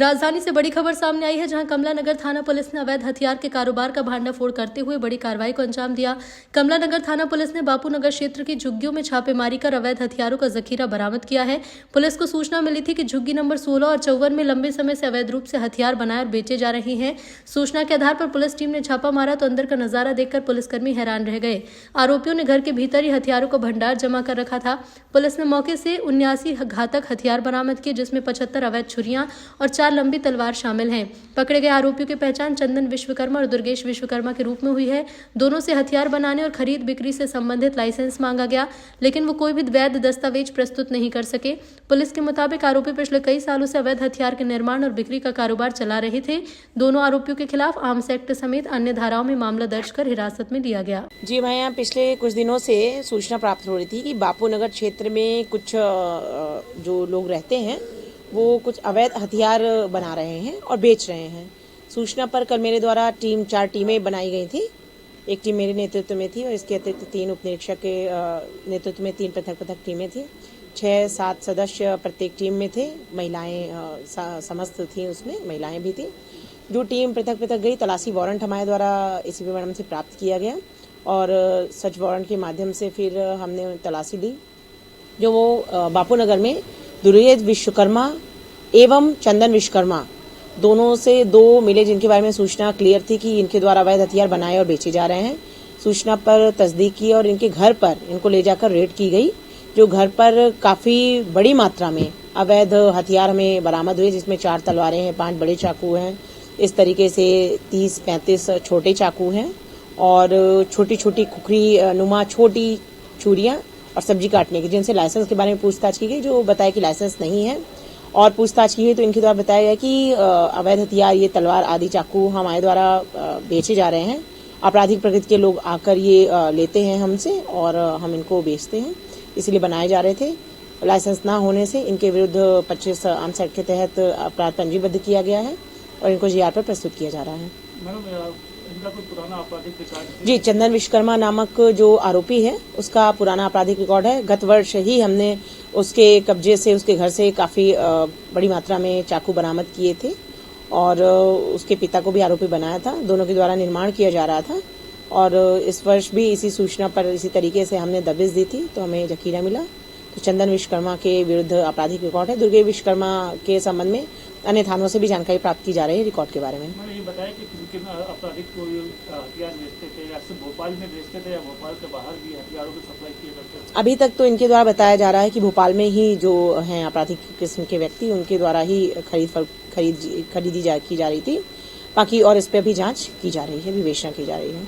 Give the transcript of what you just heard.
राजधानी से बड़ी खबर सामने आई है, जहां कमला नगर थाना पुलिस ने अवैध हथियार के कारोबार का भांडाफोड़ करते हुए बड़ी कार्रवाई को अंजाम दिया। कमला नगर थाना पुलिस ने बापू नगर क्षेत्र की झुग्गियों में छापेमारी कर अवैध हथियारों का जखीरा बरामद किया है। पुलिस को सूचना मिली थी कि झुग्गी नंबर 16 और 54 में लंबे समय से अवैध रूप से हथियार बनाए और बेचे जा रहे हैं। सूचना के आधार पर पुलिस टीम ने छापा मारा तो अंदर का नजारा देखकर पुलिसकर्मी हैरान रह गए। आरोपियों ने घर के भीतर ही हथियारों का भंडार जमा कर रखा था। पुलिस ने मौके से 79 घातक हथियार बरामद किए, जिसमें 75 अवैध छुरियां और 4 लंबी तलवार शामिल हैं। पकड़े गए आरोपियों की पहचान चंदन विश्वकर्मा और दुर्गेश विश्वकर्मा के रूप में हुई है। दोनों से हथियार बनाने और खरीद बिक्री से संबंधित लाइसेंस मांगा गया, लेकिन वो कोई भी वैध दस्तावेज प्रस्तुत नहीं कर सके। पुलिस के मुताबिक आरोपी पिछले कई सालों से अवैध हथियार के निर्माण और बिक्री का कारोबार चला रहे थे। दोनों आरोपियों के खिलाफ आर्म्स एक्ट समेत अन्य धाराओं में मामला दर्ज कर हिरासत में लिया गया। जी, मैं यहाँ पिछले कुछ दिनों से सूचना प्राप्त हो रही थी कि बापू नगर क्षेत्र में कुछ जो लोग रहते हैं वो कुछ अवैध हथियार बना रहे हैं और बेच रहे हैं। सूचना पर कल मेरे द्वारा 4 टीमें बनाई गई थी। एक टीम मेरे नेतृत्व में थी और इसके अतिरिक्त 3 उप निरीक्षक के नेतृत्व में 3 पृथक टीमें थी। 6-7 सदस्य प्रत्येक टीम में थे। महिलाएं समस्त थी, उसमें महिलाएं भी थी। जो टीम पृथक गई, तलाशी वारंट हमारे द्वारा एसीपी मैडम से प्राप्त किया गया और सर्च वारंट के माध्यम से फिर हमने तलाशी ली। जो वो बापू नगर में दुर्गेश विश्वकर्मा एवं चंदन विश्वकर्मा दोनों से 2 मिले, जिनके बारे में सूचना क्लियर थी कि इनके द्वारा अवैध हथियार बनाए और बेचे जा रहे हैं। सूचना पर तस्दीक की और इनके घर पर इनको ले जाकर रेड की गई। जो घर पर काफी बड़ी मात्रा में अवैध हथियार हमें बरामद हुए, जिसमें 4 तलवारें हैं, 5 बड़े चाकू हैं, इस तरीके से 30-35 छोटे चाकू हैं और छोटी छोटी खुखरी नुमा छोटी छुरियां और सब्जी काटने की, जिनसे लाइसेंस के बारे में पूछताछ की गई। जो बताया कि लाइसेंस नहीं है और पूछताछ की गई तो इनके द्वारा बताया गया कि अवैध हथियार, ये तलवार आदि चाकू हमारे द्वारा बेचे जा रहे हैं। आपराधिक प्रकृति के लोग आकर ये लेते हैं हमसे और हम इनको बेचते हैं, इसलिए बनाए जा रहे थे। लाइसेंस ना होने से इनके विरुद्ध 25 आर्म्स एक्ट के तहत अपराध पंजीबद्ध किया गया है और इनको जीआर पर प्रस्तुत किया जा रहा है। इनका कोई पुराना आपराधिक रिकॉर्ड? जी, चंदन विश्वकर्मा नामक जो आरोपी है उसका पुराना आपराधिक रिकॉर्ड है। गत वर्ष ही हमने उसके कब्जे से, उसके घर से काफी बड़ी मात्रा में चाकू बरामद किए थे और उसके पिता को भी आरोपी बनाया था। दोनों के द्वारा निर्माण किया जा रहा था और इस वर्ष भी इसी सूचना पर इसी तरीके से हमने दबिश दी थी तो हमें जखीरा मिला। तो चंदन विश्वकर्मा के विरुद्ध आपराधिक रिकॉर्ड है। दुर्गेश विश्वकर्मा के संबंध में अन्य थानों से भी जानकारी प्राप्त की जा रही है रिकॉर्ड के बारे में। मैंने ये बताया कि किन आपराधिक को हथियार बेचते थे, या सिर्फ भोपाल में बेचते थे या भोपाल के बाहर भी हथियारों की सप्लाई किए करते थे? अभी तक तो इनके द्वारा बताया जा रहा है कि भोपाल में ही जो हैं आपराधिक किस्म के व्यक्ति, उनके द्वारा ही खरीदी की जा रही थी। बाकी और इस पर भी जांच की जा रही है, विवेचना की जा रही है।